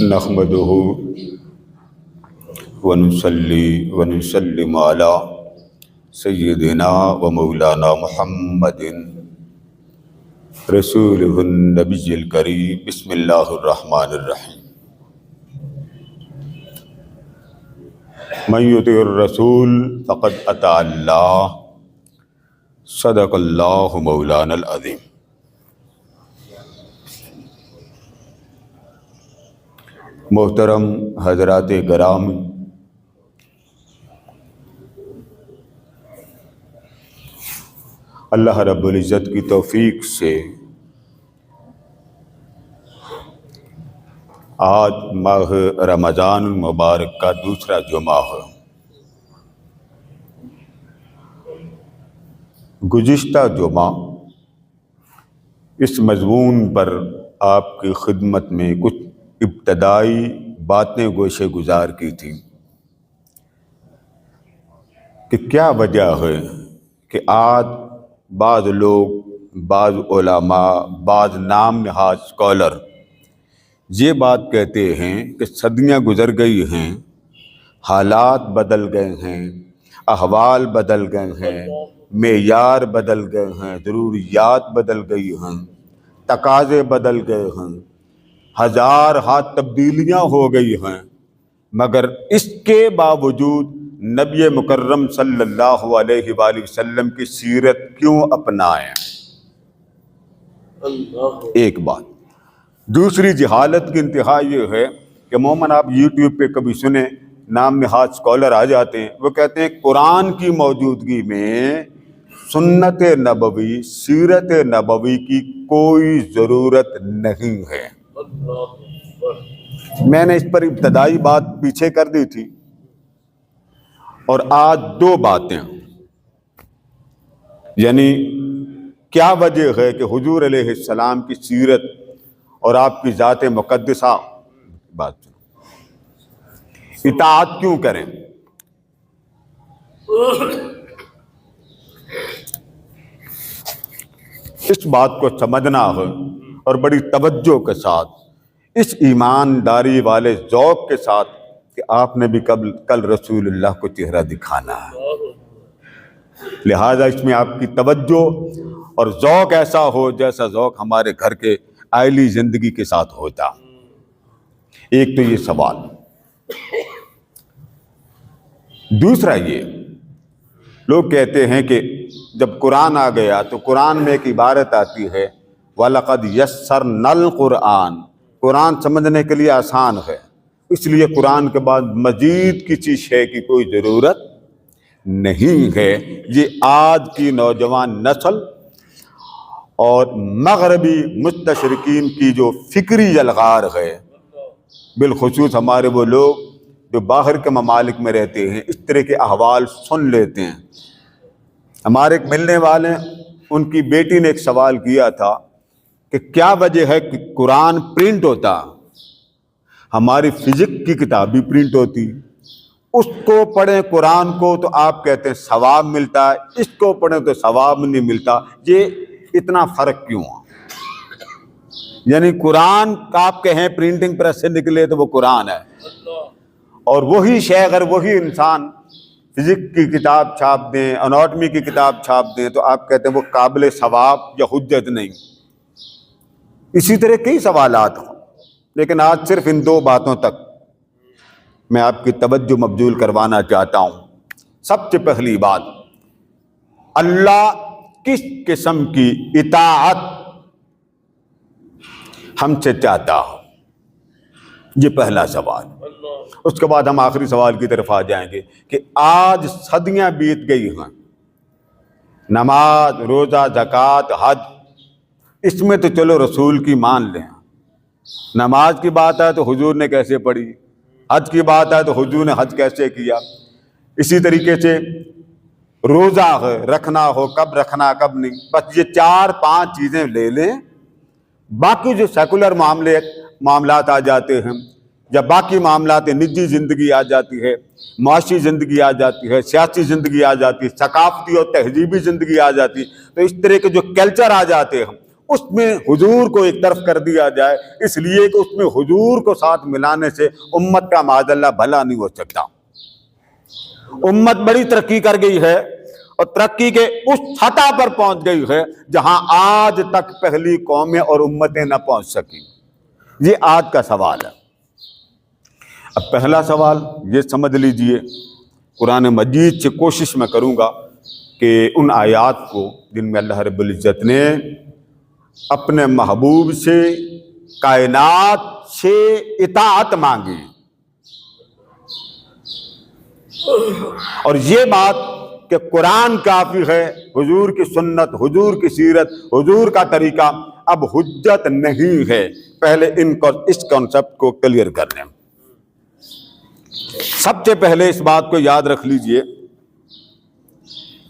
نحمدہ ونصلی ونسلم علی سیدنا و مولانا محمد رسولہ النبی الکریم۔ بسم اللہ الرحمن الرحیم۔ من یطع الرسول فقد اطاع اللہ، صدق اللہ مولانا العظیم۔ محترم حضرات کرام، اللہ رب العزت کی توفیق سے آج ماہ رمضان المبارک کا دوسرا جمعہ ہے۔ گزشتہ جمعہ اس مضمون پر آپ کی خدمت میں کچھ ابتدائی باتیں گوشے گزار کی تھیں کہ کیا وجہ ہے کہ آج بعض لوگ، بعض علماء، بعض نام نہاد اسکالر یہ بات کہتے ہیں کہ صدیاں گزر گئی ہیں، حالات بدل گئے ہیں، احوال بدل گئے ہیں، معیار بدل گئے ہیں، ضروریات بدل گئی ہیں، تقاضے بدل گئے ہیں، ہزار ہاتھ تبدیلیاں ہو گئی ہیں، مگر اس کے باوجود نبی مکرم صلی اللہ علیہ وآلہ وسلم کی سیرت کیوں اپنائیں؟ ایک بات۔ دوسری جہالت کی انتہا یہ ہے کہ عموماً آپ یوٹیوب پہ کبھی سنیں، نام نہاد اسکالر آ جاتے ہیں، وہ کہتے ہیں قرآن کی موجودگی میں سنت نبوی، سیرت نبوی کی کوئی ضرورت نہیں ہے۔ میں نے اس پر ابتدائی بات پیچھے کر دی تھی، اور آج دو باتیں، یعنی کیا وجہ ہے کہ حضور علیہ السلام کی سیرت اور آپ کی ذات مقدسہ بات اطاعت کیوں کریں؟ اس بات کو سمجھنا ہے اور بڑی توجہ کے ساتھ، اس ایمانداری والے ذوق کے ساتھ کہ آپ نے بھی کل رسول اللہ کو چہرہ دکھانا ہے، لہذا اس میں آپ کی توجہ اور ذوق ایسا ہو جیسا ذوق ہمارے گھر کے آئلی زندگی کے ساتھ ہوتا۔ ایک تو یہ سوال۔ دوسرا یہ، لوگ کہتے ہیں کہ جب قرآن آ گیا تو قرآن میں ایک عبارت آتی ہے وَلَقَدْ يَسَّرْنَا الْقُرْآنَ، قرآن سمجھنے کے لیے آسان ہے، اس لیے قرآن کے بعد مزید کسی شے کی کوئی ضرورت نہیں ہے۔ یہ آج کی نوجوان نسل اور مغربی مستشرقین کی جو فکری یلغار ہے، بالخصوص ہمارے وہ لوگ جو باہر کے ممالک میں رہتے ہیں، اس طرح کے احوال سن لیتے ہیں۔ ہمارے ایک ملنے والے، ان کی بیٹی نے ایک سوال کیا تھا کہ کیا وجہ ہے کہ قرآن پرنٹ ہوتا، ہماری فزکس کی کتاب بھی پرنٹ ہوتی، اس کو پڑھیں قرآن کو تو آپ کہتے ہیں ثواب ملتا ہے، اس کو پڑھیں تو ثواب نہیں ملتا، یہ اتنا فرق کیوں ہے؟ یعنی قرآن آپ کہیں پرنٹنگ پریس سے نکلے تو وہ قرآن ہے، اور وہی شے اگر وہی انسان فزکس کی کتاب چھاپ دیں، اناٹمی کی کتاب چھاپ دیں تو آپ کہتے ہیں وہ قابل ثواب یا حجت نہیں۔ اسی طرح کئی سوالات ہیں، لیکن آج صرف ان دو باتوں تک میں آپ کی توجہ مبذول کروانا چاہتا ہوں۔ سب سے پہلی بات، اللہ کس قسم کی اطاعت ہم سے چاہتا ہو؟ یہ پہلا سوال۔ اس کے بعد ہم آخری سوال کی طرف آ جائیں گے کہ آج صدیاں بیت گئی ہیں، نماز، روزہ، زکوٰۃ، حج، اس میں تو چلو رسول کی مان لیں، نماز کی بات ہے تو حضور نے کیسے پڑھی، حج کی بات ہے تو حضور نے حج کیسے کیا، اسی طریقے سے روزہ ہے، رکھنا ہو کب رکھنا کب نہیں، بس یہ 4-5 چیزیں لے لیں، باقی جو سیکولر معاملات آ جاتے ہیں، یا باقی معاملات نجی زندگی آ جاتی ہے، معاشی زندگی آ جاتی ہے، سیاسی زندگی آ جاتی ہے، ثقافتی اور تہذیبی زندگی آ جاتی ہے، تو اس طرح کے جو کلچر آ جاتے ہیں اس میں حضور کو ایک طرف کر دیا جائے، اس لیے کہ اس میں حضور کو ساتھ ملانے سے امت کا معاذ اللہ بھلا نہیں ہو سکتا۔ امت بڑی ترقی کر گئی ہے اور ترقی کے اس سطح پر پہنچ گئی ہے جہاں آج تک پہلی قومیں اور امتیں نہ پہنچ سکیں۔ یہ آج کا سوال ہے۔ اب پہلا سوال یہ سمجھ لیجئے، قرآن مجید سے کوشش میں کروں گا کہ ان آیات کو جن میں اللہ رب العزت نے اپنے محبوب سے، کائنات سے اطاعت مانگی، اور یہ بات کہ قرآن کافی ہے، حضور کی سنت، حضور کی سیرت، حضور کا طریقہ اب حجت نہیں ہے۔ پہلے اس کانسیپٹ کو کلیئر کر لیں۔ سب سے پہلے اس بات کو یاد رکھ لیجئے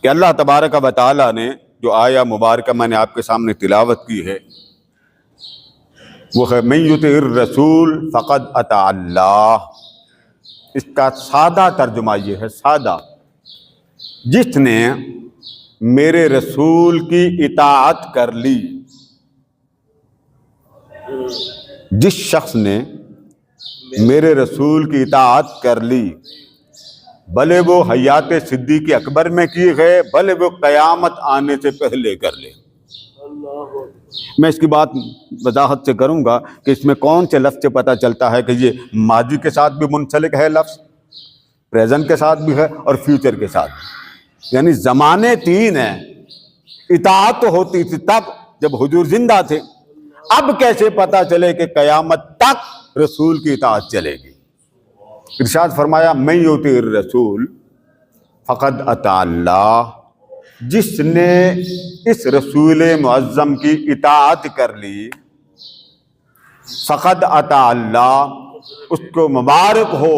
کہ اللہ تبارک و تعالیٰ نے جو آیہ مبارکہ میں نے آپ کے سامنے تلاوت کی ہے وہ ہے من یطع الرسول فقد اطاع اللہ۔ اس کا سادہ ترجمہ یہ ہے، سادہ، جس نے میرے رسول کی اطاعت کر لی، جس شخص نے میرے رسول کی اطاعت کر لی، بھلے وہ حیات صدیق اکبر میں کی ہے، بھلے وہ قیامت آنے سے پہلے کر لے۔ میں اس کی بات وضاحت سے کروں گا کہ اس میں کون سے لفظ سے پتہ چلتا ہے کہ یہ ماضی کے ساتھ بھی منسلک ہے لفظ، پریزنٹ کے ساتھ بھی ہے اور فیوچر کے ساتھ بھی۔ یعنی زمانے تین ہیں۔ اطاعت تو ہوتی تھی تب جب حضور زندہ تھے، اب کیسے پتہ چلے کہ قیامت تک رسول کی اطاعت چلے گی؟ ارشاد فرمایا من یطع الرسول فقد اطاع اللہ، جس نے اس رسول معظم کی اطاعت کر لی، فقد اطاع اللہ، اس کو مبارک ہو،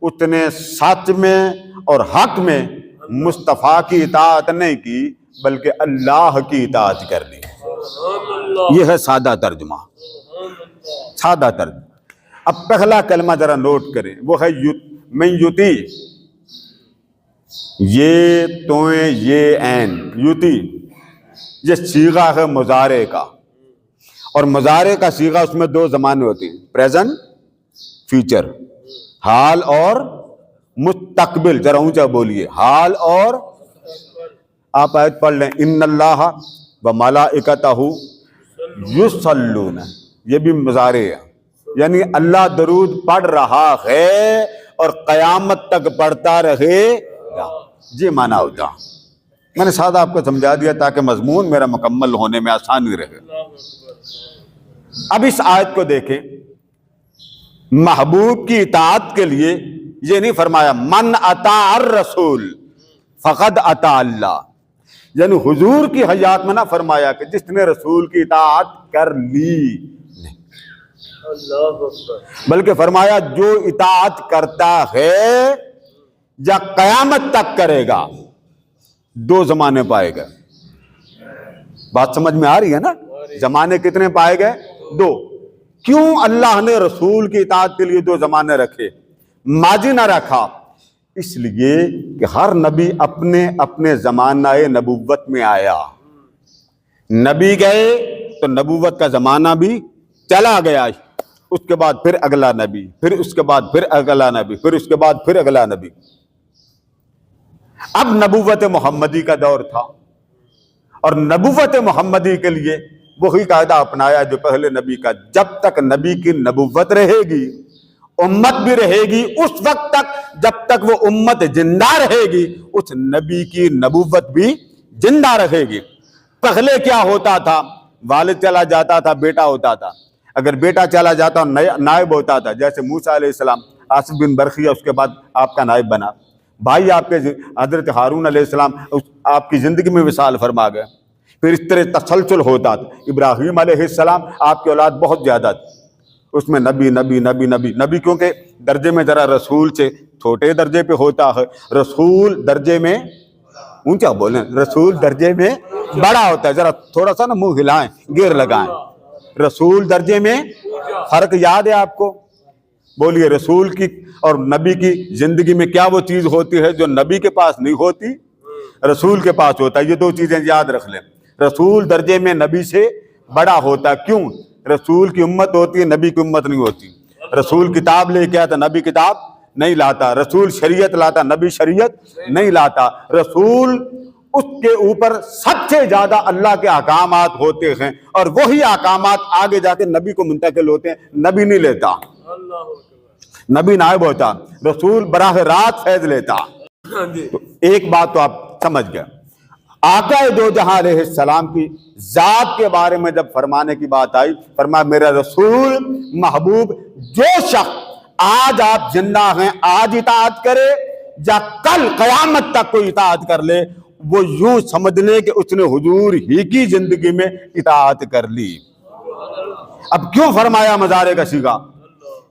اس نے سچ میں اور حق میں مصطفیٰ کی اطاعت نہیں کی بلکہ اللہ کی اطاعت کر لی۔ یہ ہے سادہ ترجمہ، سادہ ترجمہ۔ اب پہلا کلمہ ذرا نوٹ کریں، وہ ہے من یطع، یہ تویں یہ عین، یطع یہ صیغہ ہے مضارع کا، اور مضارع کا صیغہ اس میں دو زمانے ہوتے ہیں، پریزنٹ، فیوچر، حال اور مستقبل۔ ذرا اونچا بولیے، حال اور، آپ آیت پڑھ لیں، ان اللہ وملائکتہ یصلون، یہ بھی مضارع ہے، یعنی اللہ درود پڑھ رہا ہے اور قیامت تک پڑھتا رہے گا، یہ معنی ہوتا۔ میں نے سادہ آپ کو سمجھا دیا تاکہ مضمون میرا مکمل ہونے میں آسانی رہے۔ اب اس آیت کو دیکھیں، محبوب کی اطاعت کے لیے یہ نہیں فرمایا من اطاع الرسول فقد اطاع اللہ، یعنی حضور کی حیات میں نہ فرمایا کہ جس نے رسول کی اطاعت کر لی، بلکہ فرمایا جو اطاعت کرتا ہے یا قیامت تک کرے گا، دو زمانے پائے گئے۔ بات سمجھ میں آ رہی ہے نا؟ زمانے کتنے پائے گئے؟ دو۔ کیوں اللہ نے رسول کی اطاعت کے لیے دو زمانے رکھے، ماضی نہ رکھا؟ اس لیے کہ ہر نبی اپنے اپنے زمانہ نبوت میں آیا، نبی گئے تو نبوت کا زمانہ بھی چلا گیا، اس کے بعد پھر اگلا نبی، پھر اس کے بعد پھر اگلا نبی، پھر اس کے بعد پھر اگلا نبی۔ اب نبوت محمدی کا دور تھا، اور نبوت محمدی کے لیے وہی قاعدہ اپنایا جو پہلے نبی کا، جب تک نبی کی نبوت رہے گی، امت بھی رہے گی، اس وقت تک جب تک وہ امت زندہ رہے گی اس نبی کی نبوت بھی زندہ رہے گی۔ پہلے کیا ہوتا تھا؟ والد چلا جاتا تھا، بیٹا ہوتا تھا، اگر بیٹا چلا جاتا نائب ہوتا تھا، جیسے موسیٰ علیہ السلام، آصف بن برخیہ اس کے بعد آپ کا نائب بنا، بھائی آپ کے حضرت ہارون علیہ السلام آپ کی زندگی میں وصال فرما گئے، پھر اس طرح تسلسل ہوتا تھا۔ ابراہیم علیہ السلام آپ کی اولاد بہت زیادہ تھی، اس میں نبی نبی نبی نبی نبی، کیونکہ درجے میں ذرا رسول سے چھوٹے درجے پہ ہوتا ہے، رسول درجے میں، اونچا بولیں، رسول درجے میں بڑا ہوتا ہے، ذرا تھوڑا سا نا منہ ہلائیں، گیر لگائیں، رسول درجے میں فرق یاد ہے آپ کو؟ بولیے، رسول کی اور نبی کی زندگی میں کیا وہ چیز ہوتی ہے جو نبی کے پاس نہیں ہوتی، رسول کے پاس ہوتا ہے؟ یہ دو چیزیں یاد رکھ لیں، رسول درجے میں نبی سے بڑا ہوتا ہے۔ کیوں؟ رسول کی امت ہوتی ہے، نبی کی امت نہیں ہوتی۔ رسول کتاب لے کے آتا، نبی کتاب نہیں لاتا۔ رسول شریعت لاتا، نبی شریعت نہیں لاتا۔ رسول اس کے اوپر سب سے زیادہ اللہ کے احکامات ہوتے ہیں، اور وہی احکامات آگے جا کے نبی کو منتقل ہوتے ہیں، نبی نہیں لیتا، نبی نائب ہوتا، رسول براہ راست فیض لیتا۔ تو ایک بات تو آپ سمجھ گئے۔ آقا دو جہاں علیہ السلام کی ذات کے بارے میں جب فرمانے کی بات آئی، فرمایا میرا رسول محبوب جو شخص آج آپ زندہ ہیں آج اطاعت کرے یا کل قیامت تک کوئی اطاعت کر لے، وہ یوں سمجھ لے کہ اس نے حضور ہی کی زندگی میں اطاعت کر لی۔ اب کیوں فرمایا مضارع کا صیغہ؟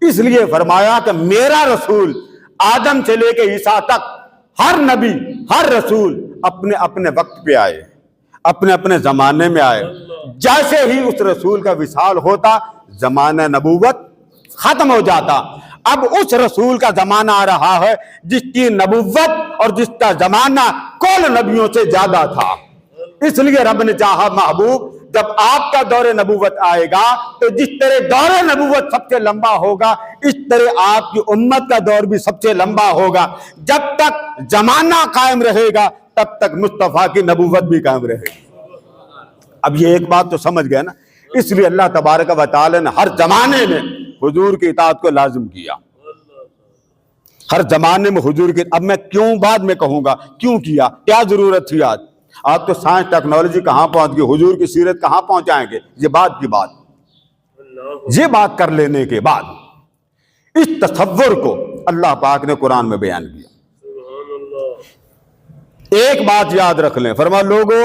اس لیے فرمایا کہ میرا رسول آدم سے لے کے عیسیٰ تک ہر نبی ہر رسول اپنے اپنے وقت پہ آئے، اپنے اپنے زمانے میں آئے۔ جیسے ہی اس رسول کا وصال ہوتا، زمانہ نبوت ختم ہو جاتا۔ اب اس رسول کا زمانہ آ رہا ہے جس کی نبوت اور جس کا زمانہ کل نبیوں سے زیادہ تھا۔ اس لیے رب نے چاہا محبوب جب آپ کا دور نبوت آئے گا تو جس طرح دور نبوت سب سے لمبا ہوگا، اس طرح آپ کی امت کا دور بھی سب سے لمبا ہوگا۔ جب تک زمانہ قائم رہے گا تب تک مصطفیٰ کی نبوت بھی قائم رہے گی۔ اب یہ ایک بات تو سمجھ گئے نا؟ اس لیے اللہ تبارک و تعالی نے ہر زمانے میں حضور کی اطاعت کو لازم کیا، ہر زمانے میں حضور کی۔ اب میں کیوں بعد میں کہوں گا کیوں کیا، کیا ضرورت تھی آج؟ آپ تو سائنس ٹیکنالوجی کہاں پہنچ گئی، حضور کی سیرت کہاں پہنچائیں گے؟ یہ بات کی بات، یہ بات کر لینے کے بعد اس تصور کو اللہ پاک نے قرآن میں بیان کیا۔ ایک بات یاد رکھ لیں، فرما لوگو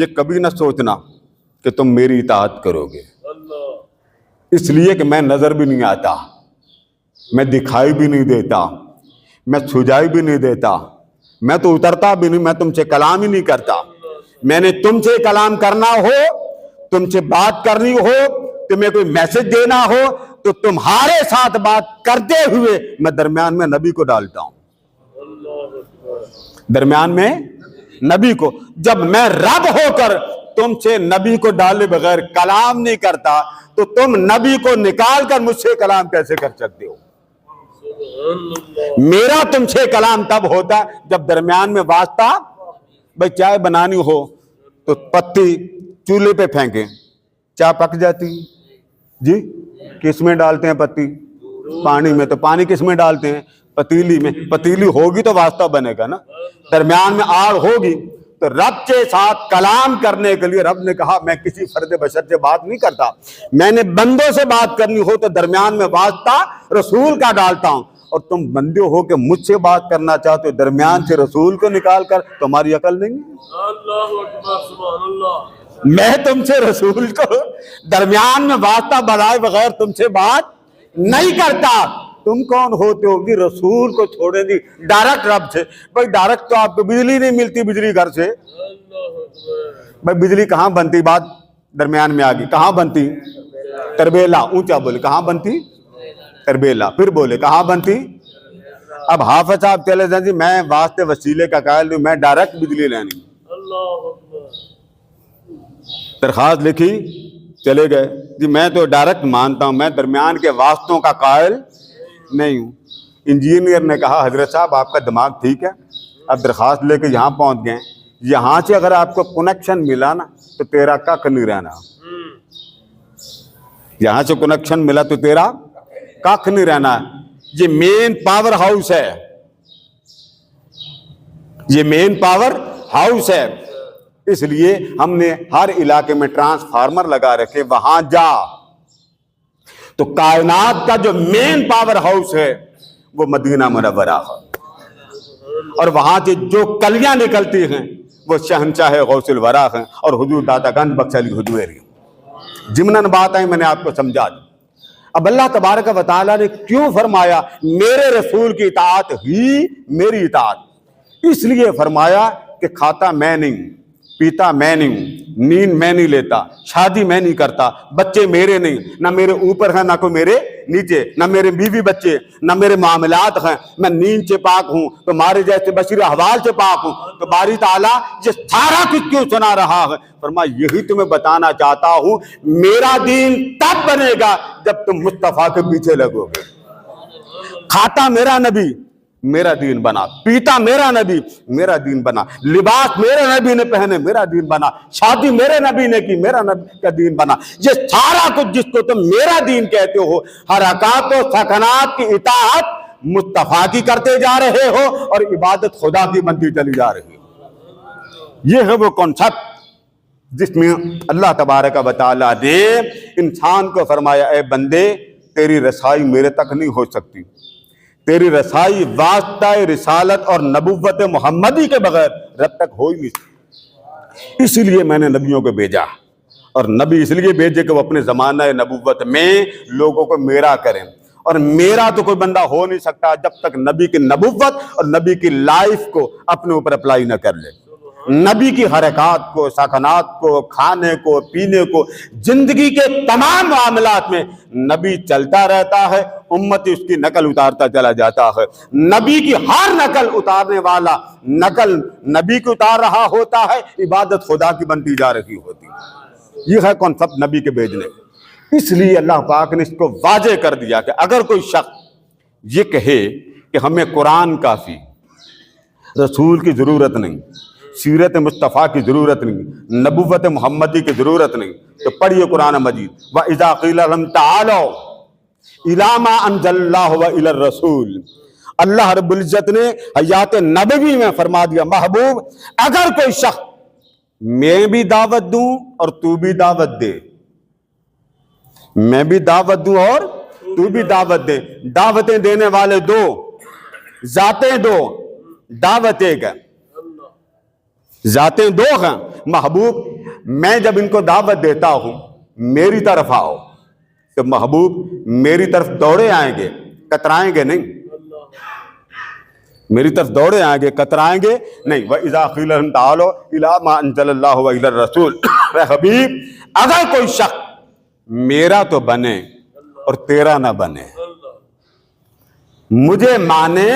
یہ کبھی نہ سوچنا کہ تم میری اطاعت کرو گے، اس لیے کہ میں نظر بھی نہیں آتا، میں دکھائی بھی نہیں دیتا، میں سجائی بھی نہیں دیتا، میں تو اترتا بھی نہیں، میں تم سے کلام ہی نہیں کرتا۔ میں نے تم سے کلام کرنا ہو، تم سے بات کرنی ہو، تمہیں کوئی میسج دینا ہو تو تمہارے ساتھ بات کرتے ہوئے میں درمیان میں نبی کو ڈالتا ہوں، درمیان میں نبی کو۔ جب میں رب ہو کر تم سے نبی کو ڈالے بغیر کلام نہیں کرتا تو تم نبی کو نکال کر مجھ سے کلام کیسے کر سکتے ہو؟ میرا تم سے کلام تب ہوتا جب درمیان میں واسطہ، بھائی چائے بنانی ہو تو پتی چولہے پہ پھینکیں، چائے پک جاتی جی، کس میں ڈالتے ہیں پتی؟ پانی میں۔ تو پانی کس میں ڈالتے ہیں؟ پتیلی میں۔ پتیلی ہوگی تو واسطہ بنے گا نا، درمیان میں آڑ ہوگی۔ تو رب کے ساتھ کلام کرنے کے لیے رب نے کہا میں کسی فرد بشر سے بات نہیں کرتا، میں نے بندوں سے بات کرنی ہو تو درمیان میں واسطہ رسول کا ڈالتا ہوں، اور تم بندے ہو کہ مجھ سے بات کرنا چاہتے ہو درمیان سے رسول کو نکال کر، تمہاری عقل نہیں ہے؟ اللہ اکبر، سبحان اللہ۔ میں تم سے رسول کو درمیان میں واسطہ بنائے بغیر تم سے بات نہیں کرتا۔ تم کون ہوتے ہو کہ رسول کو چھوڑے دی ڈائریکٹ رب سے؟ بھائی ڈائریکٹ تو آپ کو بجلی نہیں ملتی، بجلی گھر سے بھائی بجلی کہاں بنتی؟ بات درمیان میں آ گئی، کہاں بنتی؟ تربیلا، اونچا بولے کہاں بنتی؟ تربیلا۔ پھر بولے کہاں بنتی؟ اب حافظ صاحب چلے جائیں جی میں واسطے وسیلے کا قائل ہوں، میں ڈائریکٹ بجلی لینی، اللہ اکبر، درخواست لکھی چلے گئے جی میں تو ڈائریکٹ مانتا ہوں، میں درمیان کے واسطوں کا قائل نہیں ہوں۔ انجینئر نے کہا حضرت صاحب آپ کا دماغ ٹھیک ہے، اب درخواست لے کے یہاں پہنچ گئے، یہاں سے اگر آپ کو کنیکشن ملا نا تو تیرا کک نہیں رہنا، یہاں سے کنیکشن ملا تو تیرا کک نہیں رہنا۔ یہ مین پاور ہاؤس ہے، یہ مین پاور ہاؤس ہے، اس لیے ہم نے ہر علاقے میں ٹرانسفارمر لگا رکھے، وہاں جا تو کائنات کا جو مین پاور ہاؤس ہے وہ مدینہ منورہ ہے، اور وہاں سے جو کلیاں نکلتی ہیں وہ شہنشاہ غوث الورا ہیں اور حضور داتا گنج بخش علی حجویری۔ ضمناً بات آئی میں نے آپ کو سمجھا دی۔ اب اللہ تبارک و تعالیٰ نے کیوں فرمایا میرے رسول کی اطاعت ہی میری اطاعت؟ اس لیے فرمایا کہ کھاتا میں نہیں، پیتا میں نہیں ہوں، نیند میں نہیں لیتا، شادی میں نہیں کرتا، بچے میرے نہیں، نہ میرے اوپر ہیں نہ کوئی میرے نیچے، نہ میرے بیوی بچے، نہ میرے معاملات ہیں، میں نیند سے پاک ہوں، تمہارے جیسے بشیر احوال سے پاک ہوں۔ تو باری تعالیٰ یہ سارا کچھ کیوں سنا رہا ہے؟ فرمایا یہی تمہیں بتانا چاہتا ہوں، میرا دین تب بنے گا جب تم مصطفیٰ کے پیچھے لگو گے۔ کھاتا میرا نبی، میرا دین بنا، پیتا میرا نبی، میرا دین بنا، لباس میرے نبی نے پہنے، میرا دین بنا، شادی میرے نبی نے کی، میرا نبی کا دین بنا۔ یہ سارا کچھ جس کو تم میرا دین کہتے ہو، حرکات و سکنات کی اطاعت مصطفیٰ کی کرتے جا رہے ہو اور عبادت خدا کی بنتی چلی جا رہی ہے۔ یہ ہے وہ کنسپٹ جس میں اللہ تبارک و تعالیٰ نے انسان کو فرمایا اے بندے تیری رسائی میرے تک نہیں ہو سکتی، تیری رسائی واسطہ رسالت اور نبوت محمدی کے بغیر رب تک ہو ہی نہیں سکتی۔ اس لیے میں نے نبیوں کو بھیجا، اور نبی اس لیے بھیجے کہ وہ اپنے زمانہ نبوت میں لوگوں کو میرا کریں، اور میرا تو کوئی بندہ ہو نہیں سکتا جب تک نبی کی نبوت اور نبی کی لائف کو اپنے اوپر اپلائی نہ کر لے۔ نبی کی حرکات کو، سکنات کو، کھانے کو، پینے کو، زندگی کے تمام معاملات میں نبی چلتا رہتا ہے، امت اس کی نقل اتارتا چلا جاتا ہے۔ نبی کی ہر نقل اتارنے والا نقل نبی کو اتار رہا ہوتا ہے، عبادت خدا کی بنتی جا رہی ہوتی ہے۔ یہ ہے کانسیپٹ نبی کے بھیجنے۔ اس لیے اللہ پاک نے اس کو واضح کر دیا کہ اگر کوئی شخص یہ کہے کہ ہمیں قرآن کافی، رسول کی ضرورت نہیں، سیرت مصطفیٰ کی ضرورت نہیں، نبوت محمدی کی ضرورت نہیں، تو پڑھیے قرآن مجید۔ وَإِذَا قِيلَ لَهُمْ تَعَالَوْا إِلَىٰ مَا أَنزَلَ اللَّهُ وَإِلَى الرَّسُولِ، اللہ رب العزت نے حیات نبوی میں فرما دیا محبوب اگر کوئی شخص میں بھی دعوت دوں اور تو بھی دعوت دے، میں بھی دعوت دوں اور تو بھی دعوت دے، دعوتیں دینے والے دو، ذاتیں دو، دعوت ایک ہے، ذاتیں دو ہیں۔ محبوب میں جب ان کو دعوت دیتا ہوں میری طرف آؤ، تو محبوب میری طرف دوڑے آئیں گے، کترائیں گے نہیں، میری طرف دوڑے آئیں گے، کترائیں گے نہیں۔ وَإِذَا قِيلَ لَهُمْ تَعَالَوْا إِلَىٰ مَا أَنزَلَ اللَّهُ وَإِلَى الرَّسُولِ، اے حبیب اگر کوئی شخص میرا تو بنے اور تیرا نہ بنے، مجھے مانے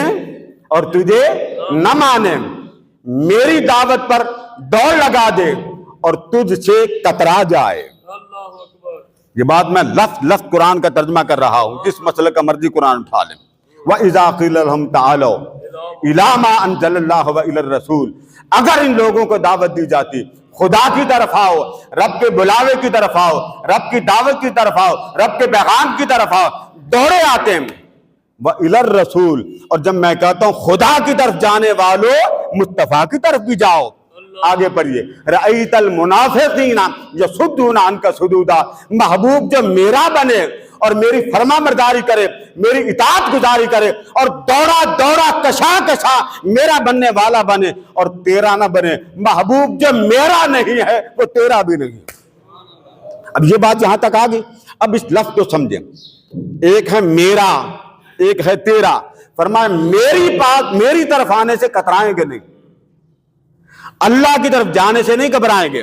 اور تجھے نہ مانے، میری دعوت پر دوڑ لگا دے اور تجھ سے کترا جائے۔ اللہ اکبر۔ یہ بات میں لفظ لفظ قرآن کا ترجمہ کر رہا ہوں، جس مسئلے کا مرضی قرآن اٹھا لیں۔ وَإِذَا قِيلَ لَهُمْ تَعَالَوْا إِلَىٰ مَا أَنزَلَ اللَّهُ وَإِلَى الرَّسُولِ، اگر ان لوگوں کو دعوت دی جاتی خدا کی طرف آؤ، رب کے بلاوے کی طرف آؤ، رب کی دعوت کی طرف آؤ، رب کے پیغام کی طرف آؤ، دوڑے آتے ہیں۔ وَإِلَى الرَّسُولِ، اور جب میں کہتا ہوں خدا کی طرف جانے والوں مصطفیٰ کی طرف بھی جاؤ۔ آگے پڑھیے۔ رَأَيْتَ الْمُنَافِقِينَ يَصُدُّونَ عَنْكَ صُدُودًا، محبوب جو میرا بنے اور میری فرما برداری کرے، میری اطاعت گزاری کرے اور دوڑا دوڑا کشا کشا میرا بننے والا بنے اور تیرا نہ بنے، محبوب جو میرا نہیں ہے وہ تیرا بھی نہیں ہے۔ اب یہ بات یہاں تک آ گئی، اب اس لفظ کو سمجھیں، ایک ہے میرا، ایک ہے تیرا۔ فرمایا میری طرف آنے سے کترائیں گے نہیں، اللہ کی طرف جانے سے نہیں گھبرائیں گے،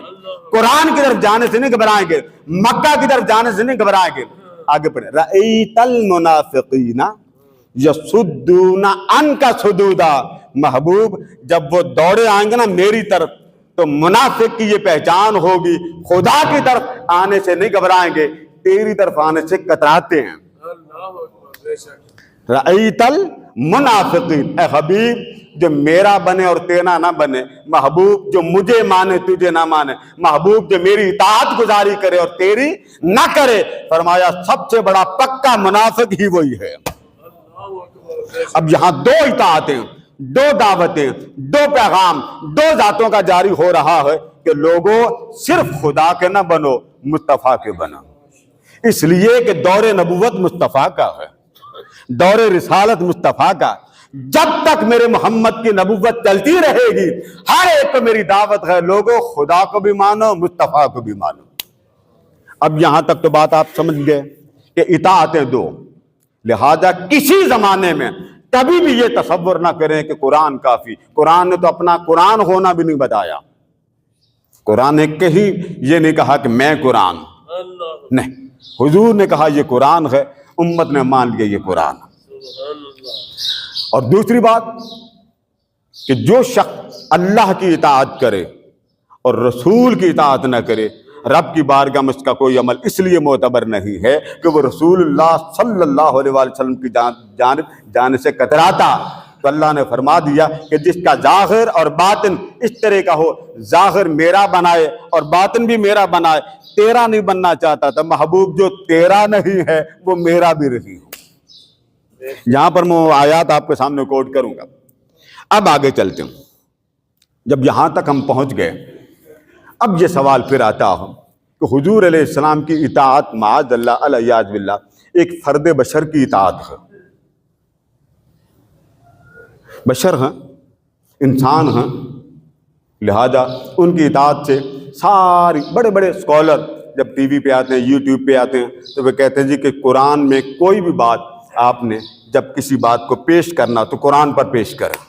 قرآن کی طرف جانے سے نہیں گھبرائیں گے، مکہ کی طرف جانے سے نہیں گھبرائیں گے۔ آگے پڑھیں۔ رَأَيْتَ الْمُنَافِقِينَ يَصُدُّونَ عَنْكَ صُدُودًا، محبوب جب وہ دوڑے آئیں گے نا میری طرف تو منافق کی یہ پہچان ہوگی، خدا کی طرف آنے سے نہیں گھبرائیں گے، تیری طرف آنے سے کتراتے ہیں۔ اللہ اکبر، بے شک۔ رأیت المنافقین، اے حبیب جو میرا بنے اور تیرا نہ بنے، محبوب جو مجھے مانے تجھے نہ مانے، محبوب جو میری اطاعت گزاری کرے اور تیری نہ کرے، فرمایا سب سے بڑا پکا منافق ہی وہی ہے۔ اللہ اکبر، بے شک۔ اب یہاں دو اطاعتیں، دو دعوتیں، دو پیغام، دو ذاتوں کا جاری ہو رہا ہے کہ لوگوں صرف خدا کے نہ بنو، مصطفیٰ کے بنا۔ اس لیے کہ دور نبوت مصطفیٰ کا ہے، دور رسالت مصطفیٰ کا۔ جب تک میرے محمد کی نبوت چلتی رہے گی ہر ایک کو میری دعوت ہے، لوگوں خدا کو بھی مانو، مصطفیٰ کو بھی مانو۔ اب یہاں تک تو بات آپ سمجھ گئے کہ اطاعتیں دو، لہذا کسی زمانے میں کبھی بھی یہ تصور نہ کریں کہ قرآن کافی، قرآن نے تو اپنا قرآن ہونا بھی نہیں بتایا، قرآن نے کہیں یہ نہیں کہا کہ میں قرآن، اللہ نہیں، حضور نے کہا یہ قرآن ہے، امت نے مان لیا یہ قرآن۔ سبحان اللہ اور دوسری بات کہ جو شخص اللہ کی اطاعت کرے اور رسول کی اطاعت نہ کرے، رب کی بارگاہ میں اس کا کوئی عمل اس لیے معتبر نہیں ہے کہ وہ رسول اللہ صلی اللہ علیہ وآلہ وسلم کی جانب جانے سے کتراتا۔ تو اللہ نے فرما دیا کہ جس کا ظاہر اور باطن اس طرح کا ہو، ظاہر میرا بنائے اور باطن بھی میرا بنائے، تیرا نہیں بننا چاہتا تھا محبوب، جو تیرا نہیں ہے وہ میرا بھی نہیں ہو۔ یہاں پر میں وہ آیات آپ کے سامنے کوٹ کروں گا۔ اب آگے چلتے ہوں، جب یہاں تک ہم پہنچ گئے، اب یہ سوال پھر آتا ہو کہ حضور علیہ السلام کی اطاعت معاذ اللہ الیاذ باللہ ایک فرد بشر کی اطاعت ہے، بشر ہیں، انسان ہیں، لہذا ان کی اطاعت سے ساری بڑے بڑے اسکالر جب ٹی وی پہ آتے ہیں، یوٹیوب پہ آتے ہیں، تو وہ کہتے ہیں جی کہ قرآن میں کوئی بھی بات آپ نے جب کسی بات کو پیش کرنا تو قرآن پر پیش کریں۔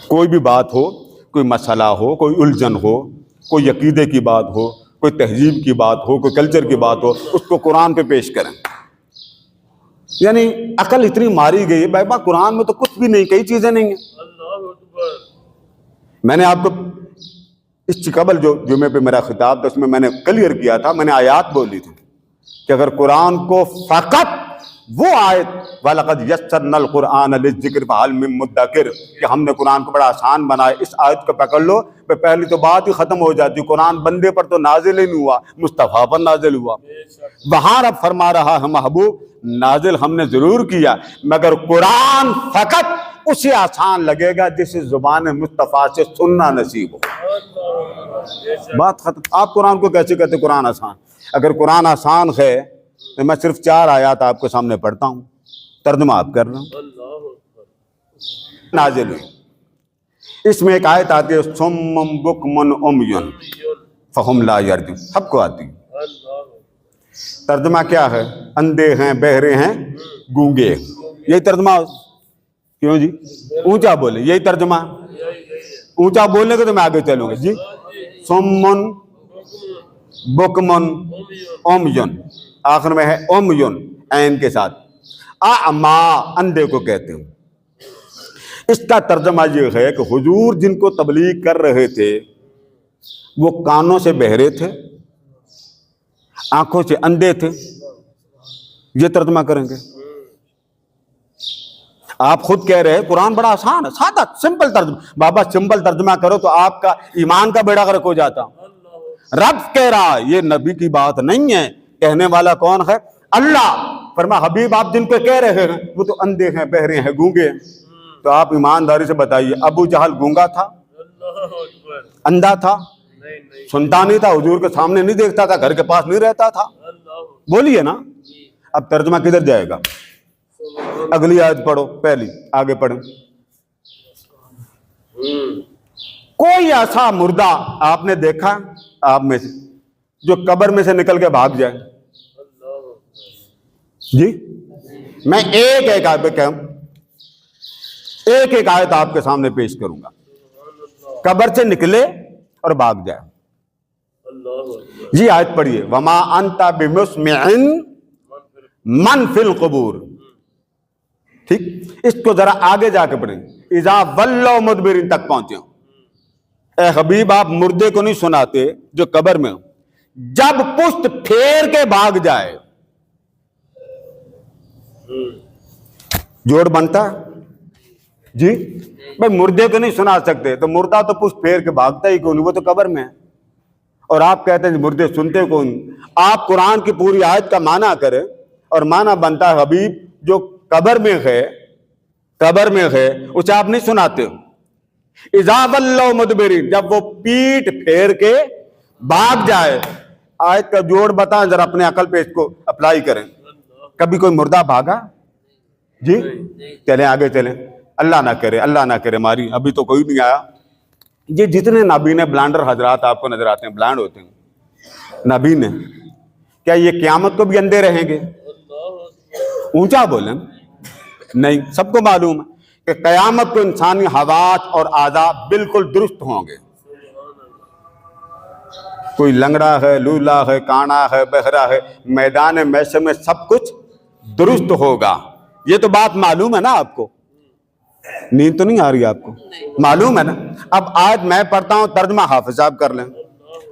کوئی بھی بات ہو، کوئی مسئلہ ہو، کوئی الجھن ہو، کوئی عقیدے کی بات ہو، کوئی تہذیب کی بات ہو، کوئی کلچر کی بات ہو، اس کو قرآن پہ پیش کریں۔ یعنی عقل اتنی ماری گئی ہے بھائی قرآن میں تو کچھ بھی نہیں، کئی چیزیں نہیں ہیں۔ اللہ اکبر میں نے آپ کو اس سے قبل جو جمعے پہ میرا خطاب تھا اس میں میں نے کلیئر کیا تھا، میں نے آیات بولی تھی کہ اگر قرآن کو فقط وہ آیت وَلَقَدْ يَسَّرْنَا الْقُرْآنَ لِلذِّكْرِ فَهَلْ مِن مُدَّكِرٍ کہ ہم نے قرآن کو بڑا آسان بنایا، اس آیت کو پکڑ لو، پہلی تو بات ہی ختم ہو جاتی۔ قرآن بندے پر تو نازل ہی نہیں ہوا، مصطفیٰ پر نازل ہوا۔ وہاں رب فرما رہا ہے محبوب نازل ہم نے ضرور کیا، مگر قرآن فقط اسے آسان لگے گا جسے زبان مصطفیٰ سے سننا نصیب ہو۔ بات ختم۔ آپ قرآن کو کیسے کہتے قرآن آسان؟ اگر قرآن آسان ہے تو میں صرف 4 آیات آپ کے سامنے پڑھتا ہوں، ترجمہ آپ کر رہا ہوں۔ اللہ اکبر نازل ہوئی، اس میں ایک آیت آتی ہے صم بکم عمی فہم لا یرجون، سب کو آتی ہے۔ ترجمہ کیا ہے؟ اندھے ہیں، بہرے ہیں، گونگے، یہی ترجمہ۔ کیوں جی؟ اونچا بولے، یہی ترجمہ۔ اونچا بولنے کو تو میں آگے چلوں گا جی۔ صم بکم عمی، آخر میں ہے عمی عین کے ساتھ، اعما اندھے کو کہتے ہیں۔ اس کا ترجمہ یہ ہے کہ حضور جن کو تبلیغ کر رہے تھے وہ کانوں سے بہرے تھے، آنکھوں سے اندھے تھے، یہ ترجمہ کریں گے۔ آپ خود کہہ رہے ہیں قرآن بڑا آسان ہے، سادہ سمپل ترجمہ۔ بابا سمپل ترجمہ کرو تو آپ کا ایمان کا بیڑا غرق ہو جاتا۔ رب کہہ رہا، یہ نبی کی بات نہیں ہے، کہنے والا کون ہے؟ اللہ۔ فرما حبیب آپ جن کو کہہ رہے ہیں وہ تو اندھے ہیں، بہرے ہیں، گونگے ہیں۔ تو آپ ایمانداری سے بتائیے ابو جہل گونگا تھا؟ اندھا تھا؟ سنتا نہیں تھا، حضور کے سامنے نہیں دیکھتا تھا، گھر کے پاس نہیں رہتا تھا؟ بولیے نا۔ اب ترجمہ کدھر جائے گا؟ اگلی آیت پڑھو، پہلی آگے پڑھیں۔ کوئی ایسا مردہ آپ نے دیکھا آپ میں سے جو قبر میں سے نکل کے بھاگ جائے؟ جی میں ایک ایک آیت پہ کہوں، ایک ایک آیت آپ کے سامنے پیش کروں گا، قبر سے نکلے اور بھاگ جائے۔ جی آیت پڑھیے، وما انت بمسمع من فی القبور۔ ٹھیک، اس کو ذرا آگے جا کے پڑھیں، اذا ولوا مدبرین تک پہنچے۔ اے حبیب آپ مردے کو نہیں سناتے جو قبر میں ہو، جب پشت پھیر کے بھاگ جائے۔ جوڑ بنتا جی؟ بھائی مردے کو نہیں سنا سکتے تو مردہ تو پشت پھیر کے بھاگتا ہی کون، وہ تو قبر میں ہے۔ اور آپ کہتے ہیں مردے سنتے کون؟ آپ قرآن کی پوری آیت کا معنی کریں، اور معنی بنتا ہے حبیب جو قبر میں ہے، قبر میں ہے اسے آپ نہیں سناتے ہو۔ اذا ولوا مدبرین، جب وہ پیٹ پھیر کے بھاگ جائے۔ آیت کا جوڑ بتائیں ذرا، اپنے عقل پہ اس کو اپلائی کریں۔ کبھی کوئی مردہ بھاگا؟ جی چلیں آگے چلیں، اللہ نہ کرے، اللہ نہ کرے ہماری، ابھی تو کوئی نہیں آیا۔ یہ جتنے نابینے بلانڈر حضرات آپ کو نظر آتے ہیں، بلانڈ ہوتے ہیں نابینے، کیا یہ قیامت کو بھی اندھے رہیں گے؟ اونچا بولیں۔ نہیں، سب کو معلوم ہے کہ قیامت کو انسانی حواس اور اعضاء بالکل درست ہوں گے۔ کوئی لنگڑا ہے، لولا ہے، کانا ہے، بہرا ہے، میدان محشر میں سب کچھ درست ہوگا. یہ تو بات معلوم ہے نا آپ کو؟ نیند تو نہیں آ رہی آپ کو؟ معلوم ہے نا. اب آیت میں پڑھتا ہوں، ترجمہ حافظ صاحب کر لیں.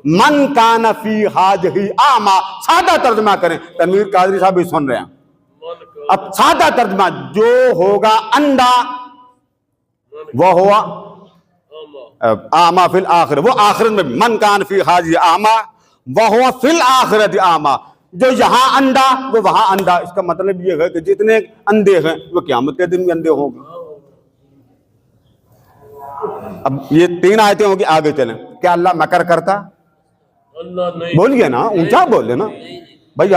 من کان فی ہذہ اعمی، سادہ ترجمہ کریں. تنویر قادری صاحب بھی سن رہے ہیں. من کا اب سادہ ترجمہ، جو ہوگا اندھا وہ ہوا آما اعمی فی الآخرہ، وہ آخرت میں. من کان فی ہذہ اعمی وہو فی الآخرۃ اعمی، جو یہاں اندھا وہ وہاں اندھا. اس کا مطلب یہ ہے کہ جتنے اندھے ہیں وہ قیامت کے دن بھی اندھے ہوں گے. اب یہ 3 آیتیں ہوگی، آگے چلیں. کیا اللہ مکر کرتا؟ اللہ نہیں. بولیے نا، اونچا بولے نا بھائی.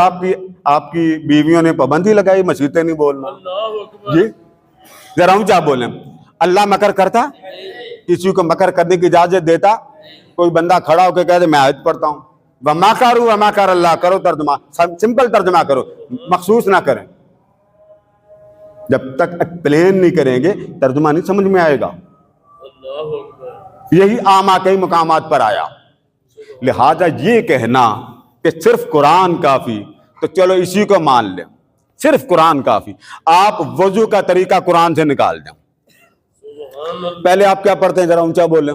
آپ کی بیویوں نے پابندی لگائی مسیحتے نہیں بولنا. اللہ اکبر. جی ذرا اونچا بولیں. اللہ مکر کرتا؟ کسی کو مکر کرنے کی اجازت دیتا؟ کوئی بندہ کھڑا ہو کے کہہ دے میں آیت پڑھتا ہوں، وما کرو وما کر اللہ، کرو ترجمہ، سمپل ترجمہ کرو، مخصوص نہ کریں. جب تک پلین نہیں کریں گے ترجمہ نہیں سمجھ میں آئے گا. اللہ اکبر. یہی اعمیٰ کئی مقامات پر آیا. لہذا یہ کہنا کہ صرف قرآن کافی، تو چلو اسی کو مان لیں، صرف قرآن کافی. آپ وضو کا طریقہ قرآن سے نکال دیں. سبحان اللہ. پہلے آپ کیا پڑھتے ہیں؟ ذرا اونچا بولیں.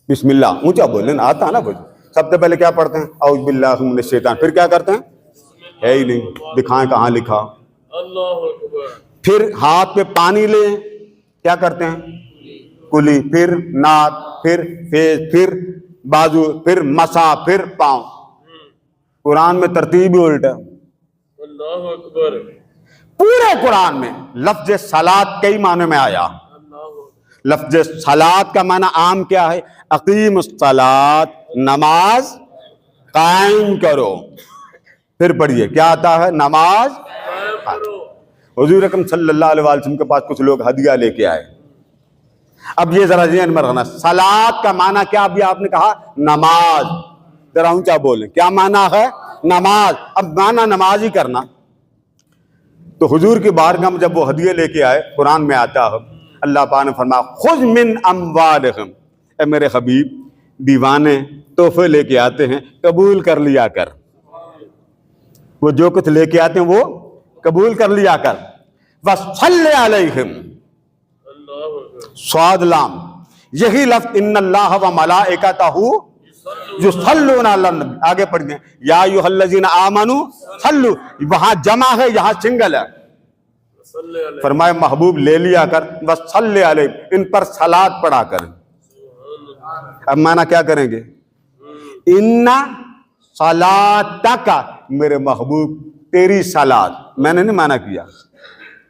بسم اللہ، اونچا بولیں نا، آتا نا وضو. سب سے پہلے کیا پڑھتے ہیں؟ اعوذ باللہ من الشیطان. پھر کیا کرتے ہیں؟ ہے ہی نہیں، دکھائیں کہاں لکھا. اللہ اکبر. پھر ہاتھ پہ پانی لیں، کیا کرتے ہیں؟ کلی، پھر ناک، پھر فیس، پھر بازو، پھر مسا، پھر پاؤں. قرآن میں ترتیب ہی الٹا. اللہ اکبر. پورے قرآن میں لفظ صلاۃ کئی معنی میں آیا. اللہ اکبر. لفظ صلاۃ کا معنی عام کیا ہے؟ اقیم الصلاۃ، نماز قائم کرو. پھر پڑھیے کیا آتا ہے؟ نماز. قائم کرو. حضور اکرم صلی اللہ علیہ وسلم کے پاس کچھ لوگ ہدیہ لے کے آئے. اب یہ ذرا ذہن میں رکھنا، صلاۃ کا معنی کیا؟ ابھی آپ نے کہا نماز. ذرا اونچا بولیں، کیا معنی ہے؟ نماز. اب معنی نماز ہی کرنا. تو حضور کی بارگاہ میں جب وہ ہدیے لے کے آئے، قرآن میں آتا ہے، اللہ پاک نے فرمایا خذ من اموالہم، اے میرے حبیب، دیوانے تحفے لے کے آتے ہیں، قبول کر لیا کر. وہ جو کچھ لے کے آتے ہیں وہ قبول کر لیا کر. وصلی علیہم، اللہ اکبر. صاد لام، یہی لفظ ان اللہ و ملائکتہ یصلون علی النبی. آگے پڑھیں، یا ایھا الذین آمنوا صلوا، وہاں جمع ہے یہاں سنگل ہے. صلی علیہ. فرمائے محبوب لے لیا کر، وصلی علیہ، ان پر صلاۃ پڑھا کر. اب معنی کیا کریں گے؟ ان صلاتک، میرے محبوب تیری صلاۃ. میں نے نہیں معنی کیا،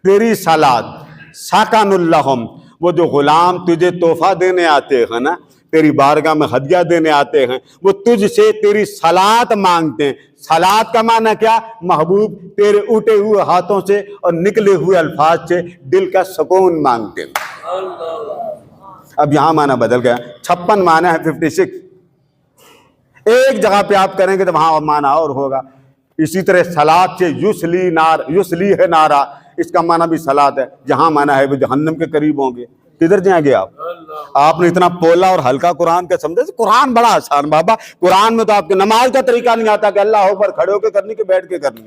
تیری صلاۃ. سکن لہم، وہ جو غلام تجھے تحفہ دینے آتے ہیں نا، تیری بارگاہ میں ہدیہ دینے آتے ہیں، وہ تجھ سے تیری صلاۃ مانگتے ہیں. صلاۃ کا معنی کیا؟ محبوب تیرے اٹھے ہوئے ہاتھوں سے اور نکلے ہوئے الفاظ سے دل کا سکون مانگتے ہیں. اب یہاں معنی بدل گیا، 56 معنی ہے 56. ایک جگہ پہ آپ کریں گے تو وہاں معنی اور ہوگا. اسی طرح صلاۃ سے یسلی ہے نارا، اس کا معنی بھی صلاۃ ہے. جہاں معنی ہے وہ جہنم کے قریب ہوں گے. کدھر جائیں گے آپ؟ آپ نے اتنا پولا اور ہلکا قرآن کا سمجھا. قرآن بڑا آسان بابا. قرآن میں تو آپ کے نماز کا طریقہ نہیں آتا کہ اللہ اکبر کھڑے ہو کے کرنی کہ بیٹھ کے کرنی.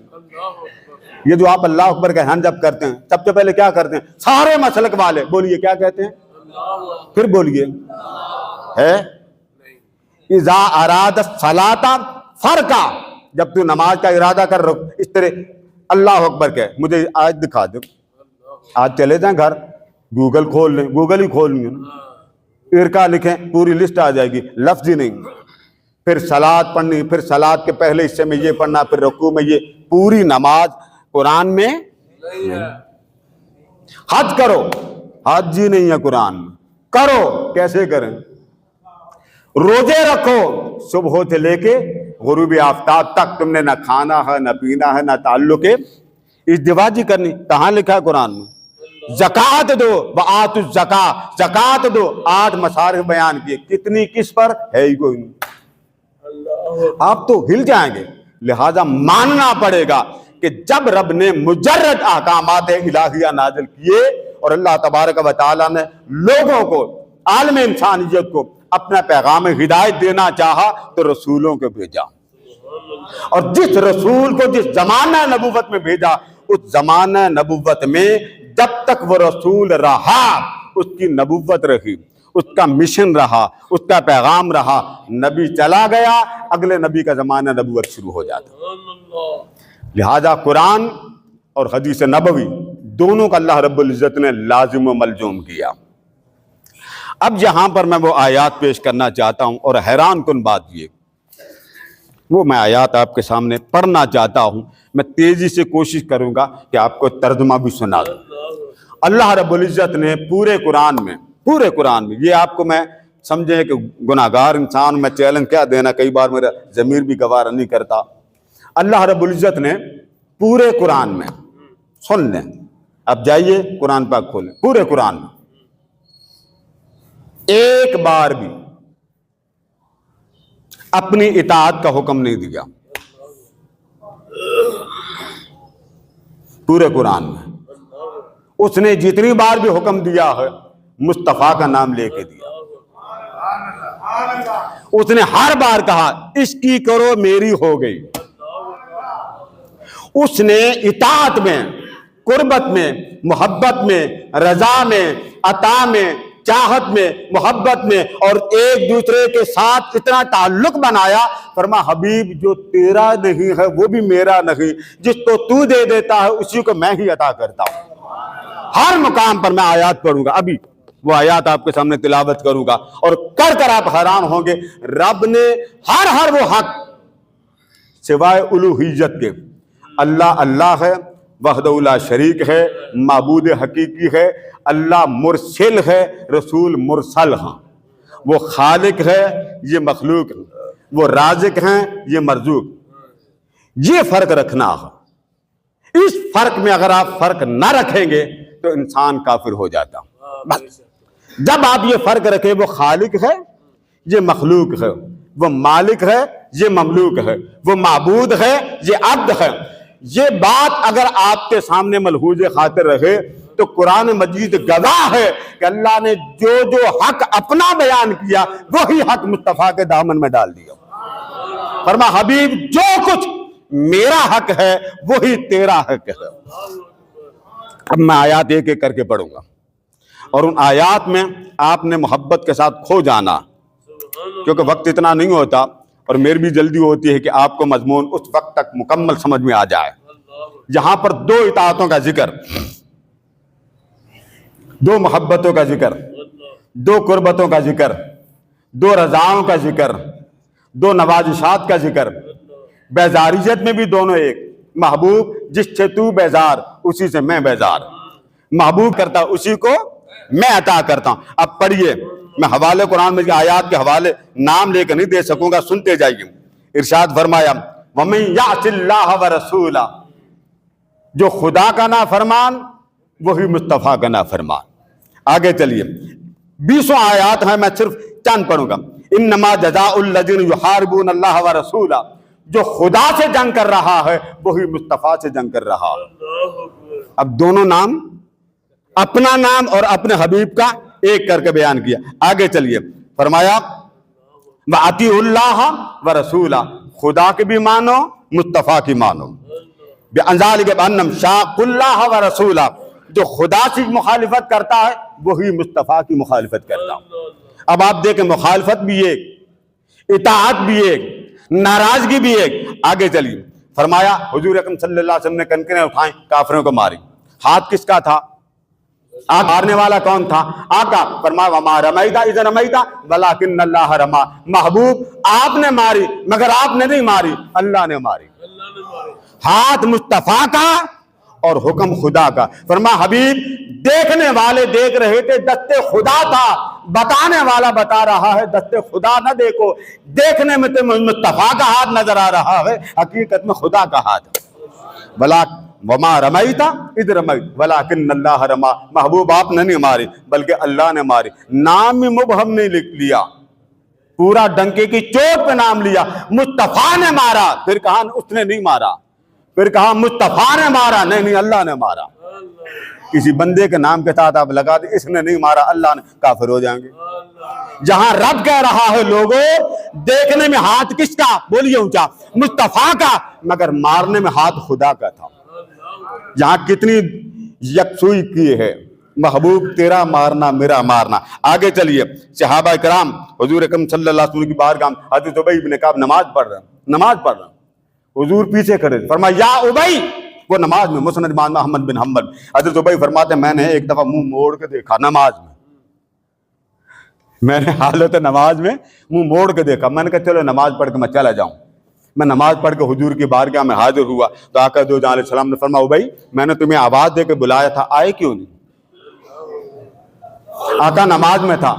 یہ جو آپ اللہ اکبر کا ہینڈ جب کرتے ہیں، سب سے پہلے کیا کرتے ہیں؟ سارے مسلک والے بولیے کیا کہتے ہیں؟ پھر بولیے ہے اذا اراد الصلاۃ فرکع، جب تو نماز کا ارادہ کر رہو اس طرح اللہ اکبر کہ. مجھے آج دکھا دو. آج چلے جائیں گھر، گوگل کھول لیں، گوگل ہی کھول لیں نا، ارکا لکھیں، پوری لسٹ آ جائے گی، لفظ ہی نہیں. پھر صلاۃ پڑھنی، پھر صلاۃ کے پہلے حصے میں یہ پڑھنا، پھر رکوع میں یہ. پوری نماز قرآن میں حج کرو، حج ہی نہیں ہے قرآن میں. کرو، کیسے کریں؟ روزے رکھو، صبح سے لے کے غروب آفتاب تک تم نے نہ کھانا ہے نہ پینا ہے نہ تعلق ہے ازدواجی کرنی. کہاں لکھا ہے قرآن میں؟ زکوٰۃ دو، وآتوا الزکاۃ، زکوٰۃ دو. 8 مصارف بیان کیے، کتنی کس پر ہے ہی کوئی نہیں. آپ تو ہل جائیں گے. لہذا ماننا پڑے گا کہ جب رب نے مجرد احکامات الہیہ نازل کیے اور اللہ تبارک و تعالیٰ نے لوگوں کو، عالم انسانیت کو اپنا پیغام ہدایت دینا چاہا تو رسولوں کو بھیجا، اور جس رسول کو جس زمانہ نبوت میں بھیجا اس زمانہ نبوت میں جب تک وہ رسول رہا اس کی نبوت رہی، اس کا مشن رہا، اس کا پیغام رہا۔ نبی چلا گیا، اگلے نبی کا زمانہ نبوت شروع ہو جاتا۔ لہذا قرآن اور حدیث نبوی دونوں کا اللہ رب العزت نے لازم و ملزوم کیا۔ اب یہاں پر میں وہ آیات پیش کرنا چاہتا ہوں، اور حیران کن بات یہ، وہ میں آیات آپ کے سامنے پڑھنا چاہتا ہوں۔ میں تیزی سے کوشش کروں گا کہ آپ کو ترجمہ بھی سنا دوں۔ اللہ رب العزت نے پورے قرآن میں یہ آپ کو میں سمجھیں کہ گناہگار انسان میں چیلنج کیا دینا، کئی بار میرا ضمیر بھی گوارا نہیں کرتا۔ اللہ رب العزت نے پورے قرآن میں، سن لیں، اب جائیے قرآن پاک کھولیں، پورے قرآن میں ایک بار بھی اپنی اطاعت کا حکم نہیں دیا۔ پورے قرآن میں اس نے جتنی بار بھی حکم دیا ہے مصطفیٰ کا نام لے کے دیا۔ اس نے ہر بار کہا اس کی کرو میری ہو گئی۔ اس نے اطاعت میں، قربت میں، محبت میں، رضا میں، عطا میں، چاہت میں، محبت میں، اور ایک دوسرے کے ساتھ اتنا تعلق بنایا، فرما حبیب جو تیرا نہیں ہے وہ بھی میرا نہیں، جس کو تو دے دیتا ہے اسی کو میں ہی عطا کرتا ہوں۔ ہر مقام پر میں آیات پڑھوں گا، ابھی وہ آیات آپ کے سامنے تلاوت کروں گا، اور کر آپ حیران ہوں گے رب نے ہر وہ حق سوائے الوہیت کے، اللہ اللہ ہے، وحدہ لا شریک ہے، معبود حقیقی ہے، اللہ مرسل ہے، رسول مرسل ہیں، وہ خالق ہے، یہ مخلوق ہے، وہ رازق ہیں، یہ مرزوق، یہ فرق رکھنا ہے۔ اس فرق میں اگر آپ فرق نہ رکھیں گے تو انسان کافر ہو جاتا۔ بس جب آپ یہ فرق رکھیں، وہ خالق ہے، یہ مخلوق ہے، وہ مالک ہے، یہ مملوک ہے، وہ معبود ہے، یہ عبد ہے، یہ بات اگر آپ کے سامنے ملحوظ خاطر رہے تو قرآن مجید گواہ ہے کہ اللہ نے جو حق اپنا بیان کیا وہی حق مصطفیٰ کے دامن میں ڈال دیا۔ فرما حبیب جو کچھ میرا حق ہے وہی تیرا حق ہے۔ اب میں آیات ایک ایک کر کے پڑھوں گا، اور ان آیات میں آپ نے محبت کے ساتھ کھو جانا، کیونکہ وقت اتنا نہیں ہوتا اور میری بھی جلدی ہوتی ہے کہ آپ کو مضمون اس وقت تک مکمل سمجھ میں آ جائے۔ یہاں پر دو اطاعتوں کا ذکر، دو محبتوں کا ذکر، دو قربتوں کا ذکر، دو رضاؤں کا ذکر، دو نوازشات کا ذکر۔ بیزاریت میں بھی دونوں ایک، محبوب جس سے تو بیزار اسی سے میں بیزار، محبوب کرتا اسی کو میں عطا کرتا ہوں۔ اب پڑھیے، میں حوالے قرآن میں آیات کے حوالے نام لے کے نہیں دے سکوں گا، سنتے جائیے۔ ارشاد فرمایا وَمَن يَعْصِ اللَّهَ وَرَسُولَهُ، جو خدا کا نافرمان وہی مصطفیٰ کا نافرمان۔ آگے چلیے، 20 آیات ہیں، میں صرف چند پڑھوں گا۔ انما جزاء الذین یحاربون اللہ ورسولہ، جو خدا سے جنگ کر رہا ہے وہی مصطفیٰ سے جنگ کر رہا ہے۔ اب دونوں نام، اپنا نام اور اپنے حبیب کا ایک کر کے بیان کیا۔ آگے چلیے، فرمایا وَأَطِیعُوا اللَّهَ وَرَسُولَهُ، خدا کی بھی مانو، مصطفیٰ کی مانو۔ بِأَنْذَلِكَ بِأَنَّهُمْ شَاقُّوا اللَّهَ وَرَسُولَهُ، جو خدا سے مخالفت کرتا ہے وہی مصطفیٰ کی مخالفت کرتا ہے۔ اب آپ دیکھیں، مخالفت بھی ایک، اطاعت بھی ایک، ناراضگی بھی ایک۔ آگے چلیے، فرمایا حضور اکرم صلی اللہ علیہ وسلم نے کنکریں اٹھائیں، کافروں کو ماری۔ ہاتھ کس کا تھا؟ مارنے والا کون تھا؟ آقا۔ فرمایا وما رمیتا اذ رمیتا ولکن اللہ رما، محبوب آپ نے ماری مگر آپ نے نہیں ماری، اللہ نے ماری۔ ہاتھ مصطفیٰ کا اور حکم خدا کا۔ فرمایا حبیب دیکھنے والے دیکھ رہے تھے، دستے خدا تھا، بتانے والا بتا رہا ہے دستے خدا نہ دیکھو۔ دیکھنے میں تو مصطفیٰ کا ہاتھ نظر آ رہا ہے، حقیقت میں خدا کا ہاتھ۔ وما رمیتا اذ رمیت ولکن اللہ رما، محبوب آپ نے نہیں ماری بلکہ اللہ نے ماری۔ نام میں مبہم نہیں لکھ لیا، پورا ڈنکے کی چوٹ پہ نام لیا، مصطفیٰ نے مارا، پھر کہا اس نے نہیں مارا، پھر کہا مصطفیٰ نے مارا، نہیں اللہ نے مارا۔ کسی بندے کے نام کے ساتھ آپ لگا دیں اس نے نہیں مارا اللہ نے، کافر ہو جائیں گے۔ جہاں رب کہہ رہا ہے لوگوں دیکھنے میں ہاتھ کس کا، بولیے اونچا، مصطفیٰ کا، مگر مارنے میں ہاتھ خدا کا تھا۔ جہاں کتنی یکسوئی کی ہے، محبوب تیرا مارنا میرا مارنا۔ آگے چلیے، صحابہ کرام حضور اکرم صلی اللہ علیہ وسلم کی بارگاہ میں حضرت ابی بن کعب نماز پڑھ رہے ہیں، حضور پیچھے کھڑے، فرمایا یا ابی، وہ نماز میں، مسند امام احمد بن حنبل، حضرت ابی فرماتے ہیں میں نے ایک دفعہ منہ موڑ کے دیکھا نماز میں نے حالت نماز میں منہ موڑ کے دیکھا، میں نے کہا چلو نماز پڑھ کے میں چلا جاؤں۔ میں نماز پڑھ کے حضور کی بارگاہ میں حاضر ہوا تو آقا دو جہاں علیہ السلام نے فرمایا ابی میں نے تمہیں آواز دے کے بلایا تھا، آئے کیوں نہیں؟ آقا نماز میں تھا۔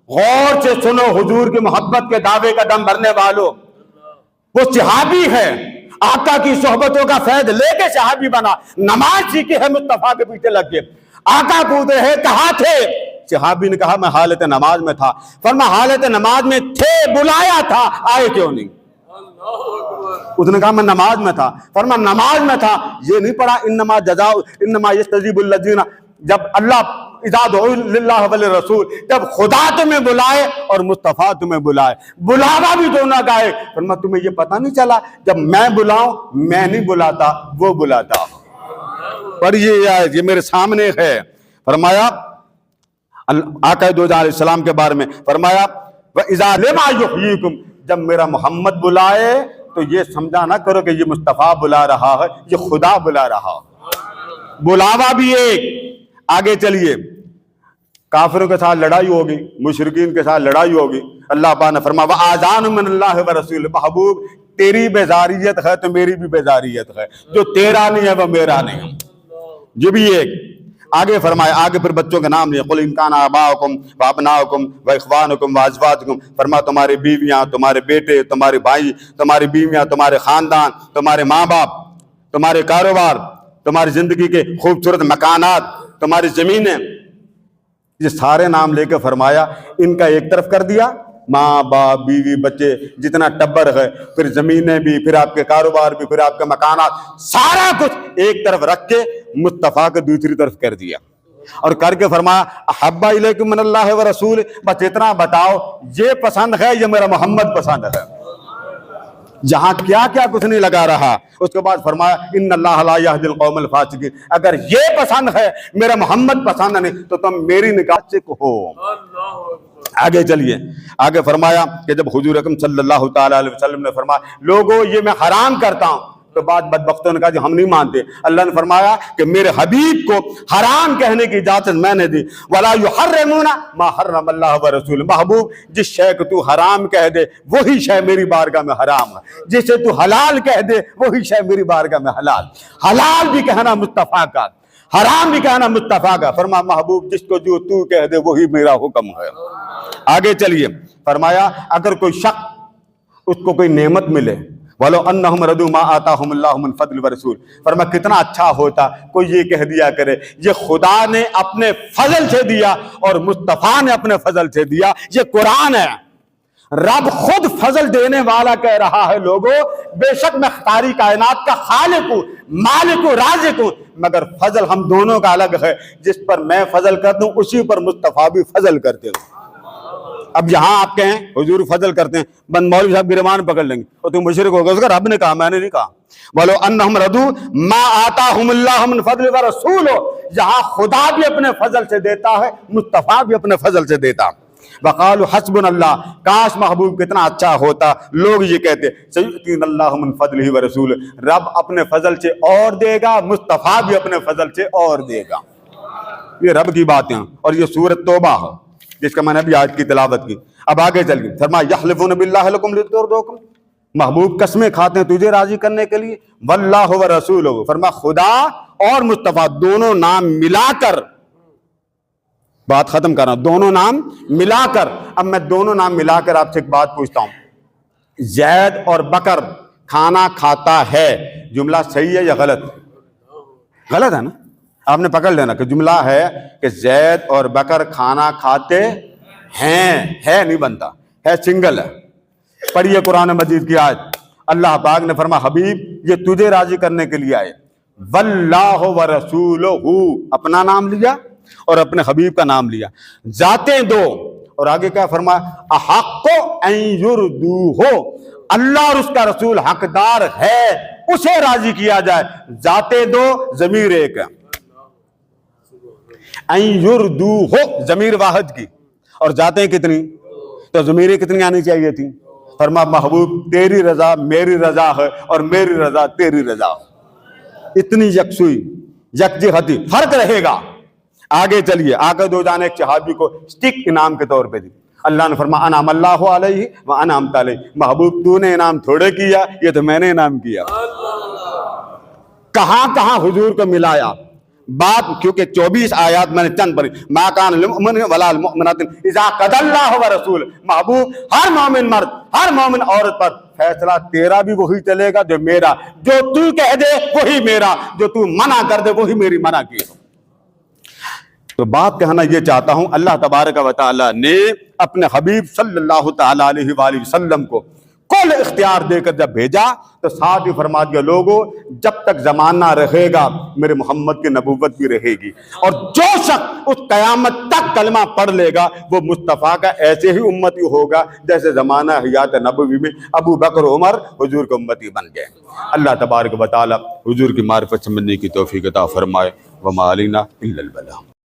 غور سے سنو حضور کی محبت کے دعوے کا دم بھرنے والوں، وہ صحابی ہے، آقا کی صحبتوں کا فیض لے کے صحابی بنا، نماز سیکھی ہے، مصطفیٰ کے پیچھے لگ کے۔ آقا پوچھ رہے کہاں تھے؟ صحابی نے کہا میں حالت نماز میں تھا۔ فرمایا حالت نماز میں تھے، بلایا تھا، آئے کیوں نہیں؟ اس نے کہا میں نماز میں تھا۔ فرمایا نماز میں تھا، یہ نہیں پڑھا انما یستجیب الذین، جب اللہ اذا دعوا للہ وللرسول، جب خدا تمہیں بلائے اور مصطفیٰ تمہیں بلائے، بلاوا بھی دونوں کا ہے۔ فرمایا تمہیں یہ پتہ نہیں چلا جب میں بلاؤں میں نہیں بلاتا، وہ بلاتا۔ پڑھیے یہ میرے سامنے ہے۔ فرمایا آقا دو جہاں علیہ السلام کے بارے میں فرمایا وَإِذَا لِمَا يُحْيِيكُمْ، جب میرا محمد بلائے تو یہ سمجھا نہ کرو کہ یہ مصطفیٰ بلا رہا ہے، یہ خدا بلا رہا ہے، بلاوا بھی ایک۔ آگے چلیے، کافروں کے ساتھ لڑائی ہوگی، مشرکین کے ساتھ لڑائی ہوگی، اللہ پاک نے فرمایا وَآذَانٌ مِّنَ اللَّهِ وَرَسُولِهِ، محبوب تیری بیزاریت ہے تو میری بھی بیزاریت ہے، جو تیرا نہیں ہے وہ میرا نہیں ہے، یہ بھی ایک۔ آگے فرمایا، آگے پھر بچوں کے نام لیے، قُلْ إِن كَانَ آبَاؤُكُمْ وَأَبْنَاؤُكُمْ وَإِخْوَانُكُمْ وَأَزْوَاجُكُمْ، فرمایا تمہاری بیویاں، تمہارے بیٹے، تمہارے بھائی، تمہاری بیویاں، تمہارے خاندان، تمہارے ماں باپ، تمہارے کاروبار، تمہاری زندگی کے خوبصورت مکانات، تمہاری زمینیں، یہ سارے نام لے کے فرمایا ان کا ایک طرف کر دیا، ماں باپ بیوی بچے جتنا ٹبر ہے، پھر زمینیں بھی، پھر آپ کے کاروبار بھی، پھر آپ کے مکانات، سارا کچھ ایک طرف رکھ کے مصطفیٰ کو دوسری طرف کر دیا اور کر کے فرمایا احب الیکم من اللہ ورسول، بس اتنا بتاؤ یہ پسند ہے یہ میرا محمد پسند ہے، جہاں کیا کیا کچھ نہیں لگا رہا۔ اس کے بعد فرمایا ان اللہ لا یہدی القوم الفاسقین، اگر یہ پسند ہے میرا محمد پسند نہیں تو تم میری نگاہ سے ہو۔ آگے چلیے، آگے فرمایا کہ جب حضور اکرم صلی اللہ تعالیٰ علیہ وسلم نے فرمایا لوگوں یہ میں حرام کرتا ہوں، تو بعد بدبختوں نے کہا جو ہم نہیں مانتے، اللہ نے فرمایا کہ میرے حبیب کو حرام کہنے کی اجازت میں نے دی، وَلَا يُحَرِّمُونَ مَا حَرَّمَ اللَّهُ وَرَسُولُهُ، محبوب جس شے کو تو حرام کہہ دے وہی شے میری بارگاہ میں حرام ہے، جسے تو حلال کہہ دے وہی شے میری بارگاہ میں حلال، حلال بھی کہنا مصطفیٰ کا، حرام بھی کہنا مصطفیٰ کا۔ فرمایا محبوب جس کو جو تو کہہ دے وہی میرا حکم ہے۔ آگے چلیے، فرمایا اگر کوئی شخص اس کو کوئی نعمت ملے، وَلَوْ أَنَّهُمْ رَضُوا مَا آتَاهُمُ اللَّهُ مِنْ فَضْلِ وَرَسُولِهِ، فرمایا کتنا اچھا ہوتا کوئی یہ کہہ دیا کرے یہ خدا نے اپنے فضل سے دیا اور مصطفیٰ نے اپنے فضل سے دیا، یہ قرآن ہے، رب خود فضل دینے والا کہہ رہا ہے لوگوں بے شک میں ساری کائنات کا خالق ہوں، مالک ہوں، رازق ہوں، مگر فضل ہم دونوں کا الگ ہے، جس پر میں فضل کرتا ہوں اسی پر مصطفیٰ بھی فضل کرتے ہیں۔ اب یہاں آپ کہیں حضور فضل کرتے ہیں، بند مولوی صاحب گریبان پکڑ لیں گے اور تم مشرک ہوگا، اس کا رب نے کہا میں نے نہیں کہا۔ وَلَوْ أَنَّهُمْ رَضُوا مَا آتَاهُمُ اللَّهُ مِنْ فَضْلِ وَرَسُولُهُ، جہاں خدا بھی اپنے فضل سے دیتا ہے مصطفیٰ بھی اپنے فضل سے دیتا۔ وَقَالُوا حَسْبُنَا اللَّهُ، کاش محبوب کتنا اچھا ہوتا لوگ یہ کہتے سَيُؤْتِينَا اللَّهُ مِنْ فَضْلِهِ وَرَسُولِهِ، رب اپنے فضل سے اور دے گا، مصطفیٰ بھی اپنے فضل سے اور دے گا۔ یہ رب کی باتیں اور یہ سورۃ توبہ ہے جس کا میں نے ابھی آج کی تلاوت کی۔ اب آگے چل گئے، فرمایا یحلفون باللہ لکم لیتردوکم، محبوب قسمیں کھاتے ہیں تجھے راضی کرنے کے لیے، واللہ ورسولہ، فرمایا خدا اور مصطفیٰ دونوں نام ملا کر، بات ختم کرنا، دونوں نام ملا کر۔ اب میں دونوں نام ملا کر آپ سے ایک بات پوچھتا ہوں، زید اور بکر کھانا کھاتا ہے، جملہ صحیح ہے یا غلط؟ غلط ہے نا؟ آپ نے پکڑ لینا کہ جملہ ہے کہ زید اور بکر کھانا کھاتے ہیں، ہے نہیں بنتا، ہے سنگل ہے۔ پڑھیے قرآن مجید کی آیت، اللہ پاک نے فرمایا حبیب یہ تجھے راضی کرنے کے لیے آئے، واللہ ورسولہ، اپنا نام لیا اور اپنے حبیب کا نام لیا، ذاتیں دو اور آگے کیا فرمایا احق ان یردوہ، اللہ اور اس کا رسول حقدار ہے اسے راضی کیا جائے. ذاتیں دو ضمیر ایک ہے، ان یردوہ ضمیر واحد کی اور ذاتیں کتنی، تو ضمیریں کتنی آنی چاہیے تھی. فرما محبوب تیری رضا میری رضا ہے اور میری رضا تیری رضا ہے. اتنی یکسوئی یکجہتی، فرق رہے گا. آگے چلیے، آگے دو جانے ایک صحابی کو سٹک انعام کے طور پہ دی. اللہ نے فرمایا انعم اللہ علیہ وانعمت علیہ، محبوب تو نے انعام تھوڑے کیا، یہ تو میں نے انعام کیا. کہاں کہاں حضور کو ملایا بات، کیونکہ 24 آیات میں نے چند پڑھی. ما کان للمؤمن ولا للمؤمنۃ اذا قضى الله ورسوله، محبوب ہر مومن مرد ہر مومن عورت پر فیصلہ تیرا بھی وہی چلے گا جو میرا، جو تو کہہ دے وہی میرا، جو تو منع کر دے وہی میری منع کی. تو بات کہنا یہ چاہتا ہوں، اللہ تبارک و تعالی نے اپنے حبیب صلی اللہ تعالی علیہ وآلہ وسلم کو کل اختیار دے کر جب بھیجا تو ساتھ ہی فرما دیا لوگوں جب تک زمانہ رہے گا میرے محمد کی نبوت بھی رہے گی، اور جو شخص اس قیامت تک کلمہ پڑھ لے گا وہ مصطفیٰ کا ایسے ہی امتی ہوگا جیسے زمانہ حیات نبوی میں ابو بکر عمر حضور کے امتی بن گئے. اللہ تبارک و تعالی حضور کی معرفت سمجھنے کی توفیق عطا فرمائے. وما علینا الا البلاغ.